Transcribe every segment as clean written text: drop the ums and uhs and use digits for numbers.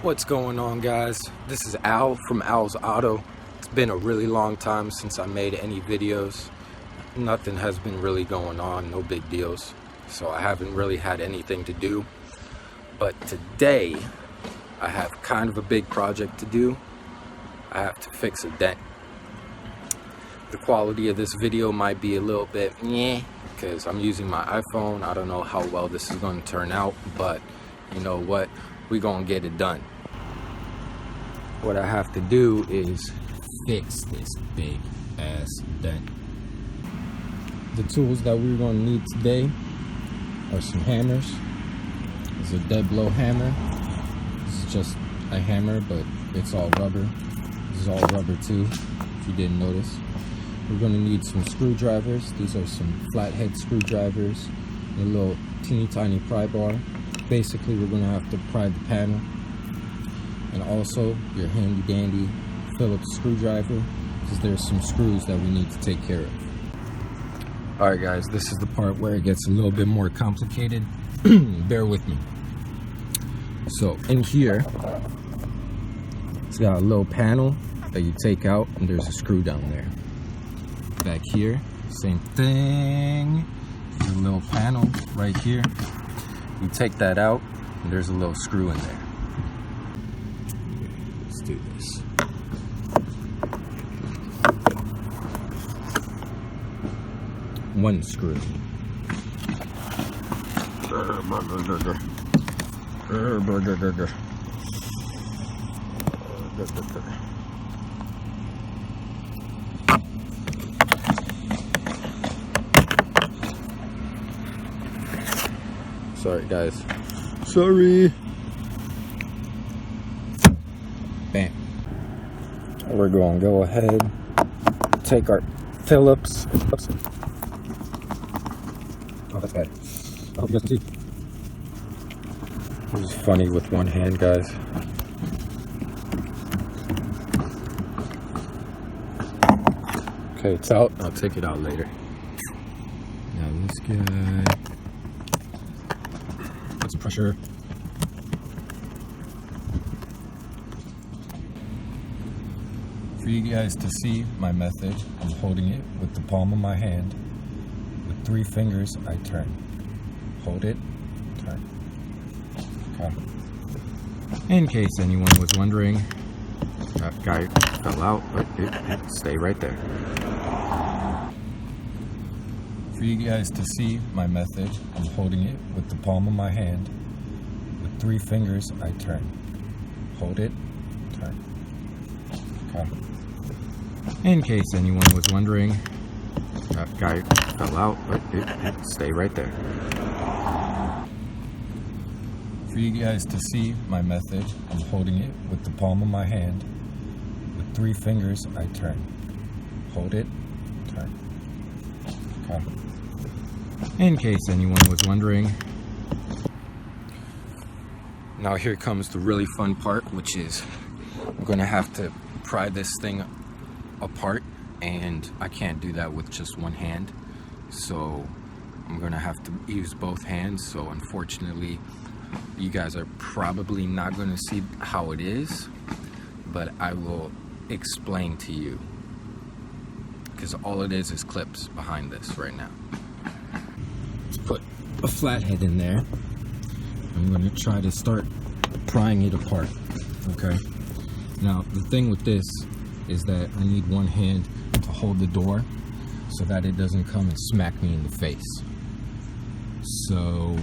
What's going on, guys? This is Al from Al's Auto. It's been a really long time since I made any videos. Nothing has been really going on, no big deals. So I haven't really had anything to do. But today, I have kind of a big project to do. I have to fix a dent. The quality of this video might be a little bit meh, because I'm using my iPhone. I don't know how well this is going to turn out, but you know what? We're going to get it done. What I have to do is fix this big ass dent. The tools that we're going to need today are some hammers. This is a dead blow hammer. This is just a hammer, but it's all rubber. This is all rubber too, if you didn't notice. We're going to need some screwdrivers. These are some flathead screwdrivers, a little teeny tiny pry bar. Basically, we're going to have to pry the panel, and also your handy dandy Phillips screwdriver, because there's some screws that we need to take care of. Alright guys, this is the part where it gets a little bit more complicated. Bear with me. So in here, it's got a little panel that you take out, and there's a screw down there. Back here, same thing. There's a little panel right here. You take that out, and there's a little screw in there. Let's do this. One screw. Sorry guys. Sorry. Bam. We're going to go ahead, take our Phillips. Oops. Oh, that's bad. I hope you guys can see. This is funny with one hand, guys. Okay, it's out. I'll take it out later. Now this guy. Put some pressure. For you guys to see my method, I'm holding it with the palm of my hand. With 3 fingers, I turn. Hold it, turn. Okay. In case anyone was wondering, that guy fell out, but it stayed right there. For you guys to see my method, I'm holding it with the palm of my hand. With 3 fingers, I turn. Hold it, turn. Okay. In case anyone was wondering, that guy fell out, but it stayed right there. For you guys to see my method, I'm holding it with the palm of my hand. With 3 fingers, I turn. Hold it, turn. Okay. In case anyone was wondering. Now here comes the really fun part, which is I'm going to have to pry this thing apart, and I can't do that with just one hand. So I'm going to have to use both hands. So unfortunately, you guys are probably not going to see how it is, but I will explain to you, because all it is clips behind this right now. Let's put a flathead in there. I'm going to try to start prying it apart. Okay. Now the thing with this is that I need one hand to hold the door so that it doesn't come and smack me in the face. So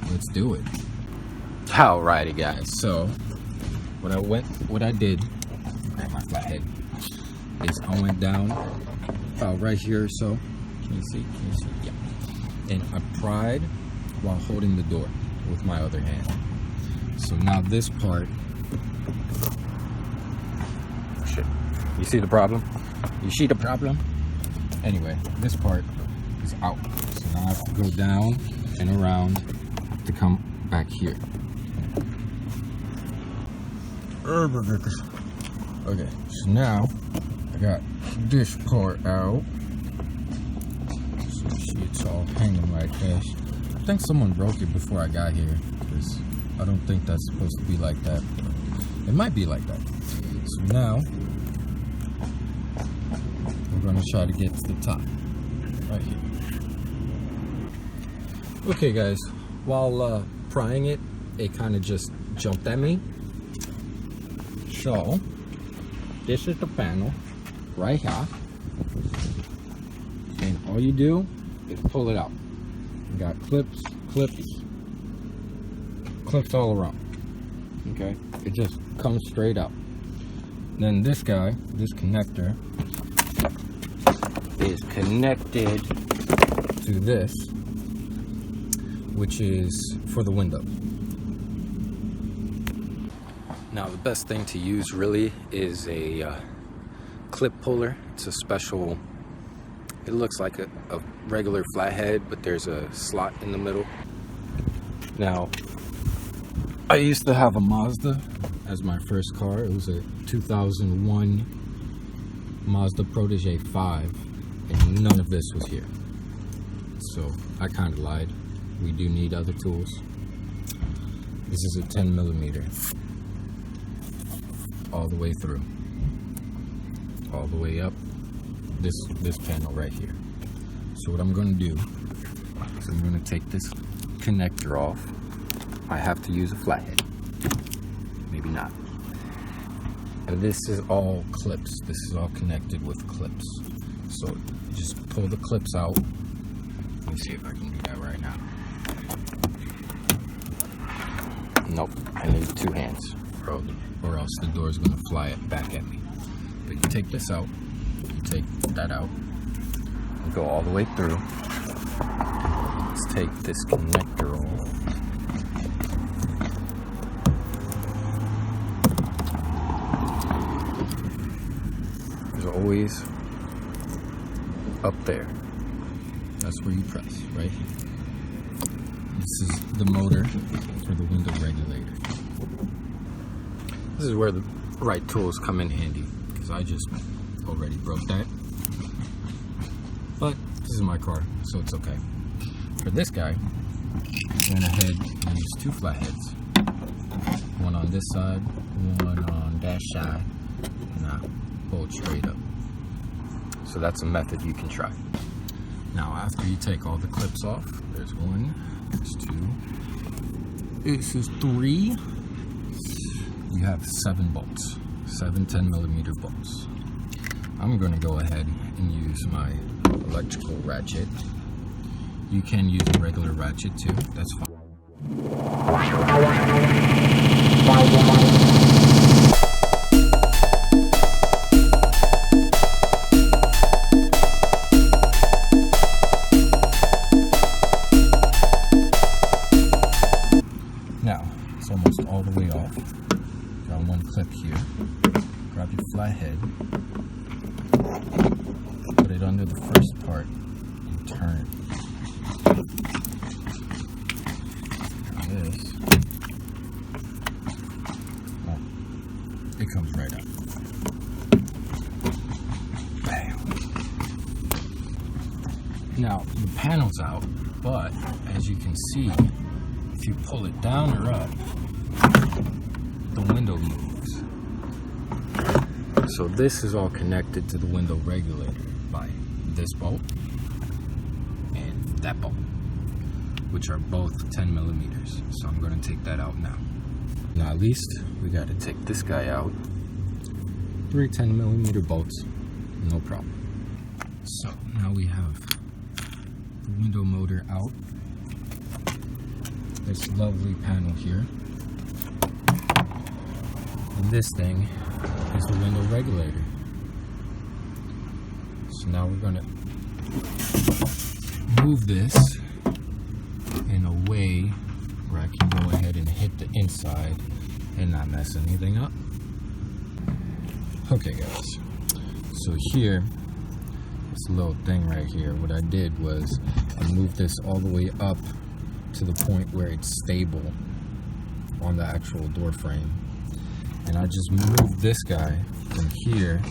let's do it. Alrighty guys, so what I did, grab my flathead, is I went down about right here or so. Can you see? Yeah. And I pried while holding the door with my other hand. So now this part, shit. You see the problem? You see the problem? Anyway, this part is out. So now I have to go down and around to come back here. Okay, so now I got this part out. So it's all hanging like this. I think someone broke it before I got here, because I don't think that's supposed to be like that, but it might be like that. So now we're going to try to get to the top right here. Okay guys, while prying it, it kind of just jumped at me. So this is the panel right here, and all you do is pull it out. You got clips all around. Okay, it just comes straight out. Then this guy, this connector, is connected to this, which is for the window. Now the best thing to use really is a clip puller. It's a special, it looks like a regular flathead, but there's a slot in the middle. Now, I used to have a Mazda as my first car. It was a 2001 Mazda Protege 5, and none of this was here. So I kind of lied. We do need other tools. This is a 10mm, all the way through, all the way up this panel right here. So what I'm going to do is I'm going to take this connector off. I have to use a flathead, maybe not. And this is all clips. This is all connected with clips. So just pull the clips out. Let me see if I can do that right now. Nope, I need two hands, or else the door is going to fly it back at me. But you take this out, you take that out, and go all the way through. Let's take this connector off. There's always up there. That's where you press, right here. This is the motor for the window regulator. This is where the right tools come in handy, because I just already broke that. But this is my car, so it's okay. For this guy, I went ahead and used two flatheads. One on this side, one on that side, and I pulled straight up. So that's a method you can try. Now after you take all the clips off, there's one, there's two, this is three. You have 7 bolts, 7 10mm bolts. I'm going to go ahead and use my electrical ratchet. You can use a regular ratchet too, that's fine. Now, it's almost all the way off. Got one clip here. Grab your flathead, put it under the first part, and turn it. Now this, well, it comes right up. Bam. Now, the panel's out, but as you can see, if you pull it down or up, the window moves. So this is all connected to the window regulator by this bolt and that bolt, which are both 10mm. So I'm going to take that out now. Now at least we got to take this guy out. 3 10mm bolts, no problem. So now we have the window motor out. This lovely panel here. And this thing is the window regulator. So now we're gonna move this in a way where I can go ahead and hit the inside and not mess anything up. Okay guys, so here, this little thing right here, what I did was I moved this all the way up to the point where it's stable on the actual door frame. And I just moved this guy from here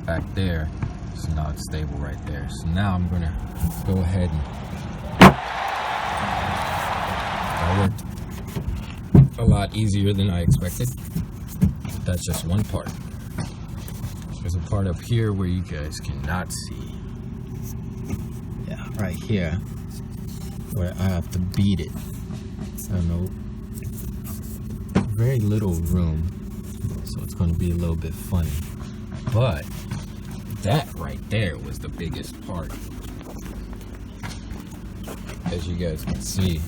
back there. So now it's stable right there. So now I'm gonna go ahead and a lot easier than I expected. That's just one part. There's a part up here where you guys cannot see. Yeah, right here, where I have to beat it. I don't know, very little room, so it's going to be a little bit funny. But that right there was the biggest part. As you guys can see,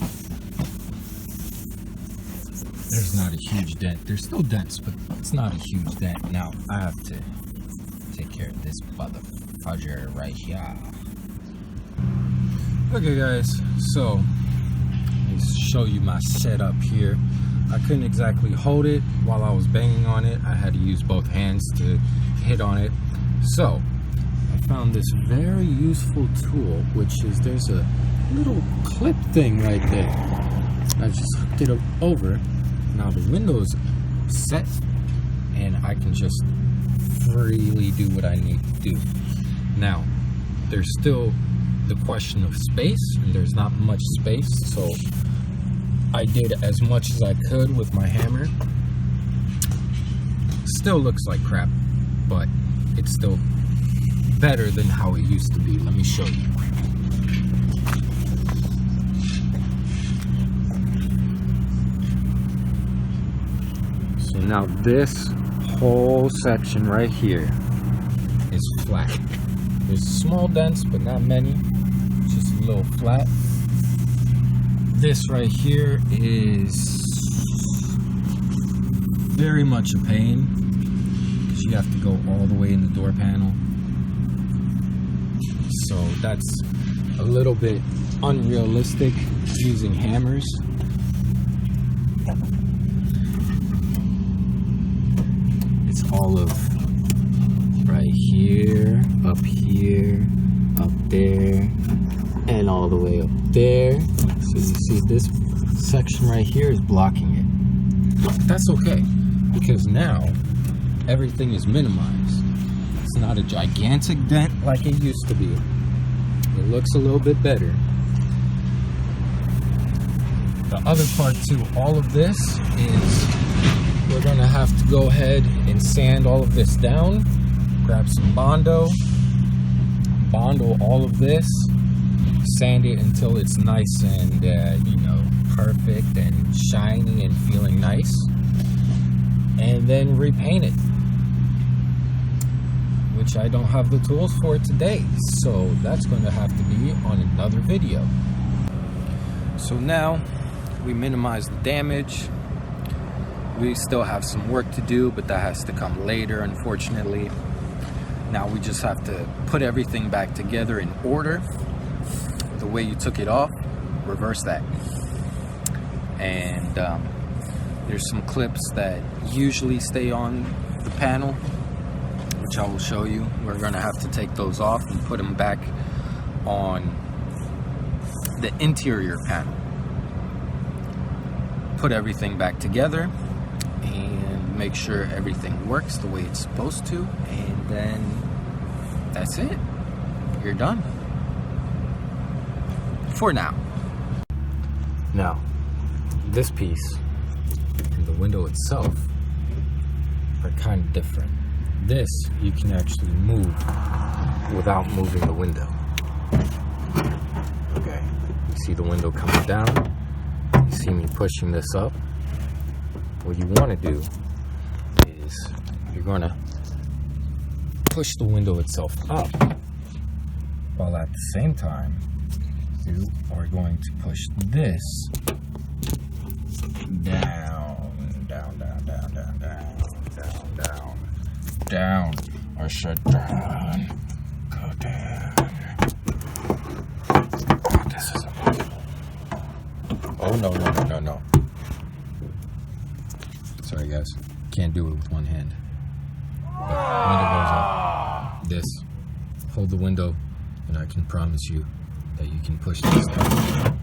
there's not a huge dent. There's still dents, but it's not a huge dent. Now I have to take care of this motherfucker right here. Okay guys, so let me show you my setup here. I couldn't exactly hold it while I was banging on it. I had to use both hands to hit on it. So I found this very useful tool, which is, there's a little clip thing right there. I just hooked it over. Now the window's set and I can just freely do what I need to do. Now there's still the question of space, and there's not much space, so I did as much as I could with my hammer. Still looks like crap, but it's still better than how it used to be. Let me show you. So now this whole section right here is flat. There's small dents, but not many. Just a little flat. This right here is very much a pain because you have to go all the way in the door panel. So that's a little bit unrealistic using hammers. It's all of right here, up there, and all the way up there. So you see this section right here is blocking it. That's okay, because now everything is minimized. It's not a gigantic dent like it used to be. It looks a little bit better. The other part to all of this is we're gonna have to go ahead and sand all of this down. Grab some Bondo all of this, sand it until it's nice and perfect and shiny and feeling nice, and then repaint it, which I don't have the tools for today, so that's going to have to be on another video. So now we minimize the damage. We still have some work to do, but that has to come later, unfortunately. Now we just have to put everything back together in order. The way you took it off, reverse that. And there's some clips that usually stay on the panel, which I will show you. We're gonna have to take those off and put them back on the interior panel. Put everything back together and make sure everything works the way it's supposed to, and then that's it. You're done. For now. Now, this piece and the window itself are kind of different. This you can actually move without moving the window. Okay, you see the window coming down. You see me pushing this up. What you want to do is you're going to push the window itself up, while at the same time you are going to push this down. I said down. Go down. Oh, this is oh, no. Sorry guys, can't do it with one hand. But window goes up. This, hold the window, and I can promise you that you can push this down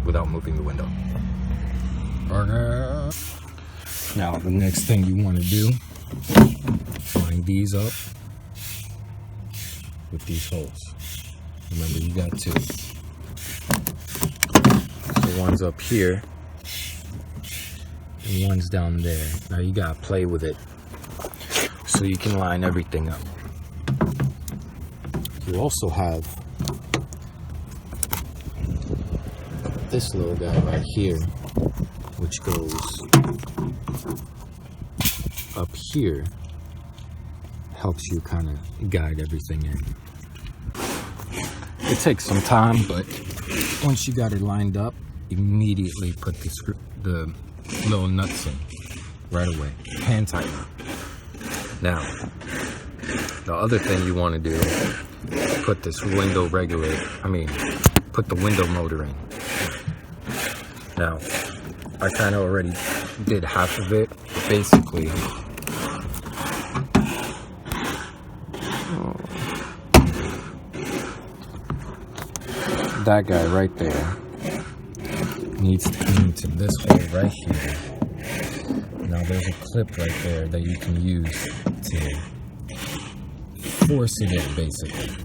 without moving the window. Now the next thing you want to do, line these up with these holes. Remember, you got two. So one's up here and one's down there. Now you gotta play with it so you can line everything up. You also have this little guy right here, which goes up here, helps you kind of guide everything in. It takes some time, but once you got it lined up, immediately put the little nuts in right away. Hand tighten. Now, the other thing you want to do is put this window regulator, put the window motor in. Now, I kind of already did half of it, but basically, that guy right there needs to come into this hole right here. Now there's a clip right there that you can use to force it in, basically.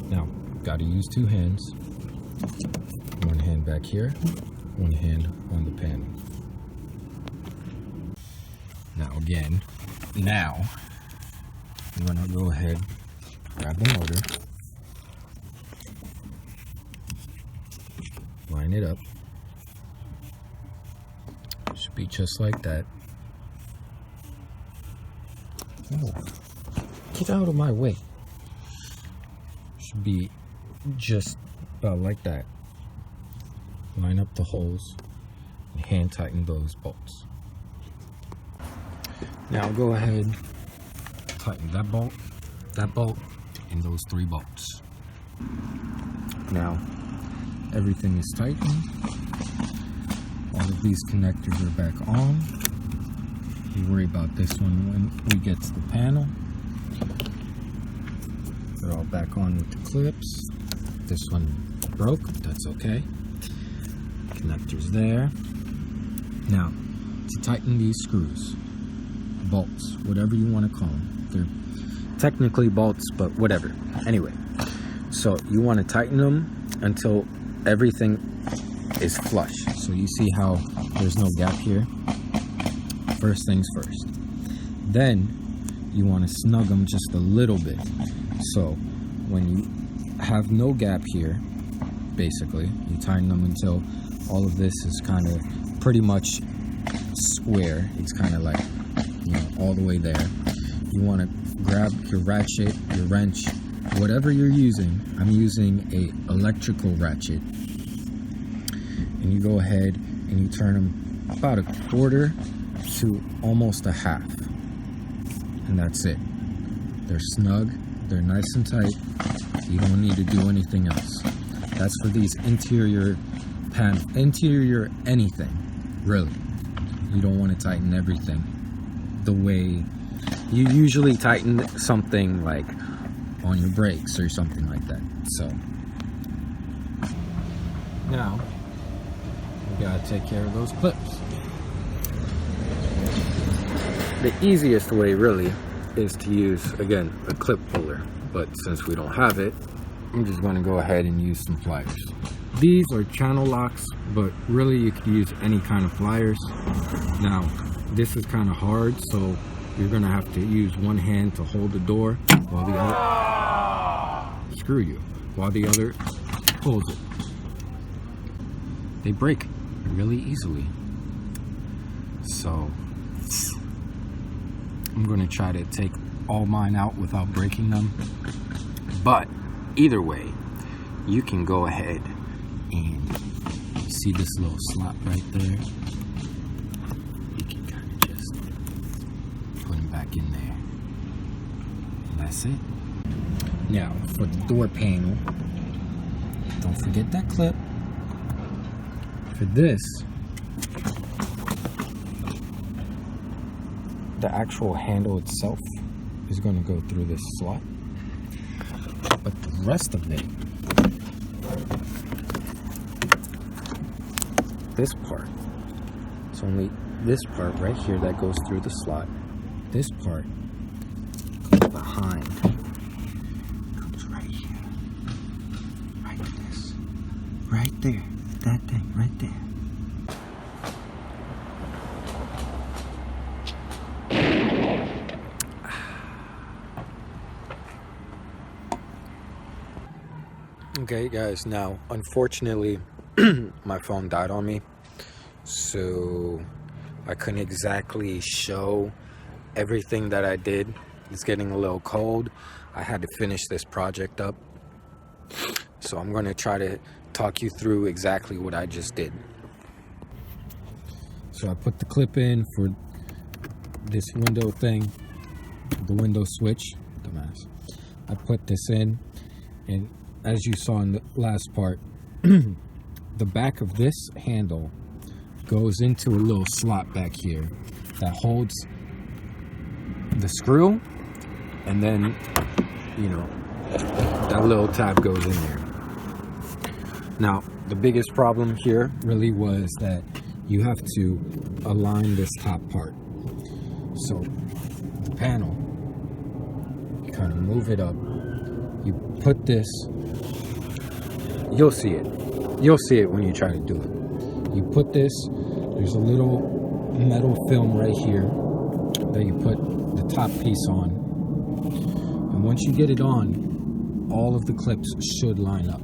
Now, gotta use two hands. One hand back here, one hand on the panel. Now again, I'm gonna go ahead, grab the motor, line it up. Should be just like that. Oh, get out of my way. Should be just about like that. Line up the holes and hand tighten those bolts. Now go ahead, tighten that bolt, and those 3 bolts. Now everything is tightened. All of these connectors are back on. We worry about this one when we get to the panel. They're all back on with the clips. This one broke, that's okay. Connectors there. Now, to tighten these screws, bolts, whatever you want to call them. They're technically bolts, but whatever. Anyway, so you want to tighten them until everything is flush. So you see how there's no gap here? First things first. Then you want to snug them just a little bit. So when you have no gap here, basically, you tighten them until all of this is kind of pretty much square. It's kind of like, all the way there. You want to grab your ratchet, your wrench, whatever you're using. I'm using a electrical ratchet. And you go ahead and you turn them about 1/4 to almost 1/2. And that's it. They're snug, they're nice and tight. You don't need to do anything else. That's for these interior anything, really. You don't want to tighten everything the way you usually tighten something like on your brakes or something like that. So now we gotta take care of those clips. The easiest way really is to use, again, a clip puller, but since we don't have it, I'm just going to go ahead and use some pliers. These are channel locks, but really you could use any kind of pliers. Now, this is kind of hard, so you're going to have to use one hand to hold the door while the other, while the other pulls it. They break really easily. So, I'm going to try to take all mine out without breaking them. But either way, you can go ahead and see this little slot right there. You can kind of just put them back in there. And that's it. Now, for the door panel, don't forget that clip. For this, the actual handle itself is going to go through this slot, but the rest of it, this part, it's only this part right here that goes through the slot. This part goes behind, comes right here, right this, right there, that thing right there. Okay guys, now unfortunately my phone died on me, so I couldn't exactly show everything that I did. It's getting a little cold. I had to finish this project up, so I'm going to try to talk you through exactly what I just did. So I put the clip in for this window thing, the window switch, dumbass. I put this in, and as you saw in the last part, the back of this handle goes into a little slot back here that holds the screw, and then, you know, that little tab goes in there. Now, the biggest problem here really was that you have to align this top part. So the panel, you kind of move it up, you put this, you'll see it when you try to do it. You put this, there's a little metal film right here that you put the top piece on, and once you get it on, all of the clips should line up.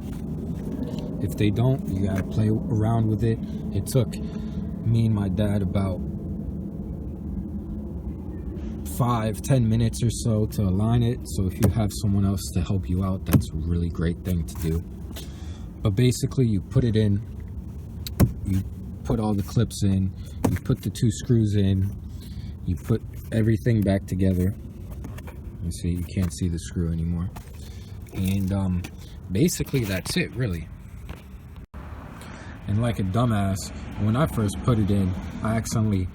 If they don't, you gotta play around with it. It took me and my dad about 5-10 minutes or so to align it. So if you have someone else to help you out, that's a really great thing to do. But basically, you put it in, you put all the clips in, you put the 2 screws in, you put everything back together. You see, you can't see the screw anymore. And basically that's it, really. And like a dumbass, when I first put it in, I accidentally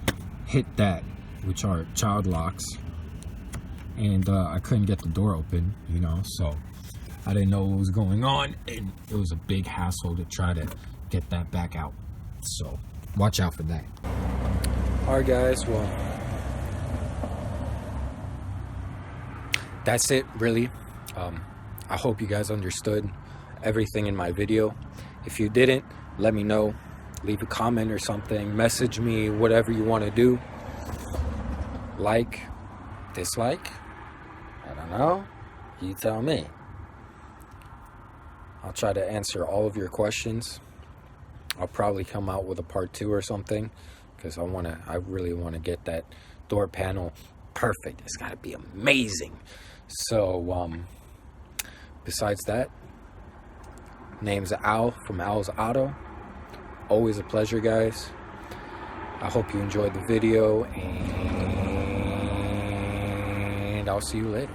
hit that, which are child locks, and I couldn't get the door open, you know, so I didn't know what was going on, and it was a big hassle to try to get that back out. So watch out for that. Alright guys, well, that's it, really. I hope you guys understood everything in my video. If you didn't, let me know. Leave a comment or something. Message me, whatever you want to do. Like, dislike, I don't know. You tell me. I'll try to answer all of your questions. I'll probably come out with a part 2 or something, because I really want to get that door panel perfect. It's got to be amazing. So, besides that, name's Al from Al's Auto. Always a pleasure, guys. I hope you enjoyed the video, and I'll see you later.